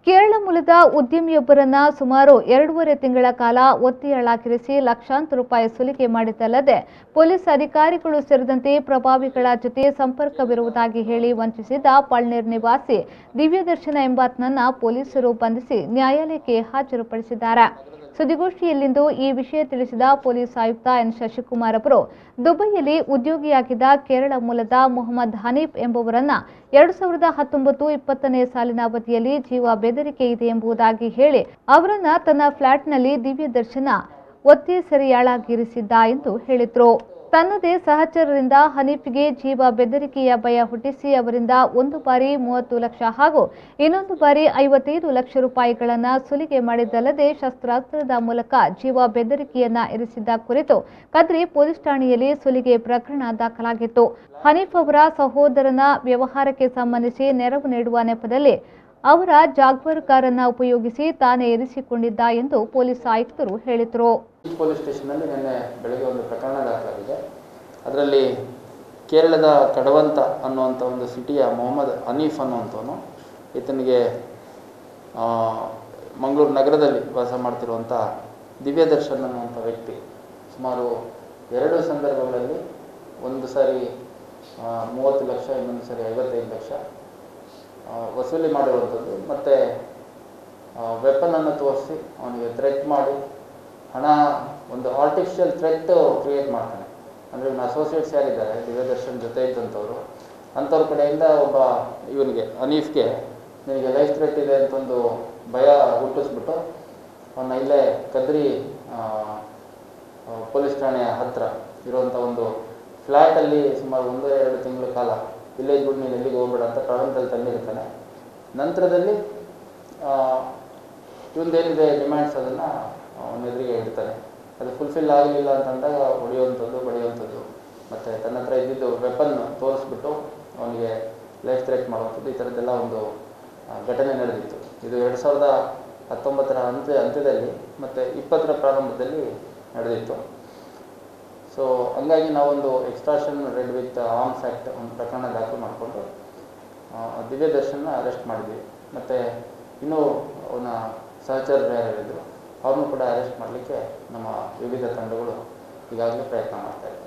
ಕೇರಳ ಮೂಲದ ಉದ್ಯಮಿಯೊಬ್ಬರನ್ನ ಸುಮಾರು 2.5 ತಿಂಗಳ ಕಾಲ ಒತ್ತೆಯಾಳಾಗಿರಿಸಿ ಲಕ್ಷಾಂತರ ರೂಪಾಯಿ ಸುಲಿಗೆ ಮಾಡಿದ್ದಲ್ಲದೆ ಪೊಲೀಸ್ ಅಧಿಕಾರಿಗಳು ಸೇರಿದಂತೆ ಪ್ರಭಾವಿಗಳ ಜೊತೆ ಸಂಪರ್ಕವಿರುವುದಾಗಿ ಹೇಳಿ ವಂಚಿಸಿದ ಪಳ್ನೇರ್ ನಿವಾಸಿ ದಿವ್ಯದರ್ಶನ ಎಂಬಾತನನ್ನ ಪೊಲೀಸರು ಬಂಧಿಸಿ ನ್ಯಾಯಾಲಯಕ್ಕೆ ಹಾಜರುಪಡಿಸಿದ್ದಾರೆ. ಸುದ್ದಿಗೋಷ್ಠಿಯಲ್ಲಿಂದು ಈ ವಿಷಯ ತಿಳಿಸಿದ ಪೊಲೀಸ್ ಆಯುಕ್ತ ಎನ್ ಶಶಿಕುಮಾರ್ ಅವರು ದುಬೈಯಲ್ಲಿ ಉದ್ಯೋಗಿಯಾಗಿದ್ದ ಕೇರಳ ಮೂಲದ ಮೊಹಮ್ಮದ್ ಹನೀಫ್ ಎಂಬುವರನ್ನ 2019-20ನೇ ಸಾಲಿನ ಅವಧಿಯಲ್ಲಿ ಜೀವ ಬೆದರಿಕೆ ಇದೆ ಎಂಬುದಾಗಿ ಹೇಳಿ ಅವರನ್ನ ತನ್ನ ಫ್ಲಾಟ್ನಲ್ಲಿ ದಿವ್ಯದರ್ಶನ ಒತ್ತೆ ಸೆರೆಯಾಳಾಗಿರಿಸಿದ್ದ ಎಂದು ಹೇಳಿದ್ರು. ತನ್ನದೇ ಸಹಚರರಿಂದ ಹನೀಫ್ಗೆ ಜೀವ ಬೆದರಿಕೆಯ ಭಯ ಹುಟ್ಟಿಸಿ ಅವರಿಂದ ಒಂದು ಬಾರಿ 30 ಲಕ್ಷ ಹಾಗೂ ಇನ್ನೊಂದು ಬಾರಿ 55 ಲಕ್ಷ ರೂಪಾಯಿಗಳನ್ನ ಸುಲಿಗೆ ಮಾಡಿದ್ದಲ್ಲದೆ ಶಸ್ತ್ರಾಸ್ತ್ರದ ಮೂಲಕ ಜೀವ ಬೆದರಿಕೆಯನ್ನ ಇರಿಸಿದ್ದ ಕುರಿತು ಕದ್ರಿ ಪೊಲೀಸ್ ಠಾಣೆಯಲ್ಲಿ ಸುಲಿಗೆ ಪ್ರಕರಣ ದಾಖಲಾಗಿತ್ತು. ಹನೀಫ್ ಅವರ ಸಹೋದರನ ವ್ಯವಹಾರಕ್ಕೆ ಸಂಬಂಧಿಸಿ ನೆರವು ನೀಡುವ ನೆಪದಲ್ಲಿ ಅವರ ಜಾಗ್ವಾರ್ ಕಾರನ್ನ ಉಪಯೋಗಿಸಿ ತಾನೇ ಇರಿಸಿಕೊಂಡಿದ್ದ ಎಂದು ಪೊಲೀಸ್ ಆಯುಕ್ತರು ಹೇಳಿದರು. ಪೊಲೀಸ್ ಸ್ಟೇಷನ್ನಲ್ಲಿ ನಿನ್ನೆ ಬೆಳಗ್ಗೆ ಒಂದು ಪ್ರಕರಣ ದಾಖಲಾಗಿದೆ. ಅದರಲ್ಲಿ ಕೇರಳದ ಕಡವಂತ ಅನ್ನುವಂಥ ಒಂದು ಸಿಟಿಯ ಮೊಹಮ್ಮದ್ ಹನೀಫ್ ಅನ್ನುವಂಥವನು, ಈತನಿಗೆ ಮಂಗಳೂರು ನಗರದಲ್ಲಿ ವಾಸ ಮಾಡ್ತಿರುವಂಥ ದಿವ್ಯದರ್ಶನ್ ಅನ್ನುವಂಥ ವ್ಯಕ್ತಿ ಸುಮಾರು 2 ಸಂದರ್ಭಗಳಲ್ಲಿ ಒಂದು ಸಾರಿ 30 ಲಕ್ಷ ಇನ್ನೊಂದು ಸಾರಿ 55 ಲಕ್ಷ ವಸೂಲಿ ಮಾಡಿರುವಂಥದ್ದು. ಮತ್ತು ವೆಪನನ್ನು ತೋರಿಸಿ ಅವನಿಗೆ ಥ್ರೆಟ್ ಮಾಡಿ ಹಣ ಒಂದು ಆರ್ಟಿಫಿಷಿಯಲ್ ಥ್ರೆಟ್ ಕ್ರಿಯೇಟ್ ಮಾಡ್ತಾನೆ. ಅಂದರೆ ಇವನ ಅಸೋಸಿಯೇಟ್ಸ್ ಯಾರಿದ್ದಾರೆ ದಿವ್ಯದರ್ಶನ್ ಜೊತೆ ಇದ್ದಂಥವ್ರು, ಅಂಥವ್ರ ಕಡೆಯಿಂದ ಒಬ್ಬ ಇವನಿಗೆ ಹನೀಫ್ಗೆ ನಿನಗೆ ಲೈಫ್ ಥ್ರೆಟ್ ಇದೆ ಅಂತಂದು ಭಯ ಹುಟ್ಟಿಸ್ಬಿಟ್ಟು ಅವನ್ನ ಇಲ್ಲೇ ಕದ್ರಿ ಪೊಲೀಸ್ ಠಾಣೆಯ ಹತ್ತಿರ ಇರುವಂಥ ಒಂದು ಫ್ಲ್ಯಾಟಲ್ಲಿ ಸುಮಾರು 1-2 ತಿಂಗಳ ಕಾಲ ಇಲ್ಲೇ ಇದ್ಬಿಟ್ಟು ನೀನು ಎಲ್ಲಿಗೆ ಹೋಗ್ಬೇಡ ಅಂತ ಕಳಂತಲ್ಲಿ ತಂದಿರ್ತಾನೆ. ನಂತರದಲ್ಲಿ ಇವಂದೇನಿದೆ ಡಿಮ್ಯಾಂಡ್ಸ್ ಅದನ್ನು ಅವನ ಎದುರಿಗೆ ಇಡ್ತಾನೆ. ಅದು ಫುಲ್ಫಿಲ್ ಆಗಲಿಲ್ಲ ಅಂತಂದಾಗ ಹೊಡೆಯುವಂಥದ್ದು, ಬಡಿಯುವಂಥದ್ದು, ಮತ್ತು ತನ್ನ ಹತ್ರ ಇದ್ದಿದ್ದು ವೆಪನ್ ತೋರಿಸ್ಬಿಟ್ಟು ಅವನಿಗೆ ಲೈಫ್ ಥ್ರೆಟ್ ಮಾಡುವಂಥದ್ದು, ಈ ಥರದ್ದೆಲ್ಲ ಒಂದು ಘಟನೆ ನಡೆದಿತ್ತು. ಇದು 2019ರ ಅಂತ್ಯದಲ್ಲಿ ಮತ್ತು 20ರ ಪ್ರಾರಂಭದಲ್ಲಿ ನಡೆದಿತ್ತು. ಸೊ ಹಂಗಾಗಿ ನಾವೊಂದು extortion red with arms act ಒಂದು ಪ್ರಕರಣ ದಾಖಲು ಮಾಡಿಕೊಂಡು ದಿವ್ಯದರ್ಶನ್ನ ಅರೆಸ್ಟ್ ಮಾಡಿದ್ವಿ. ಮತ್ತು ಇನ್ನೂ ಅವನ ಸಹಚರರು ಯಾರಿದ್ರು ಅವ್ರನ್ನೂ ಕೂಡ ಅರೆಸ್ಟ್ ಮಾಡಲಿಕ್ಕೆ ನಮ್ಮ ವಿವಿಧ ತಂಡಗಳು ಈಗಾಗಲೇ ಪ್ರಯತ್ನ ಮಾಡ್ತಾಯಿದ್ದಾರೆ.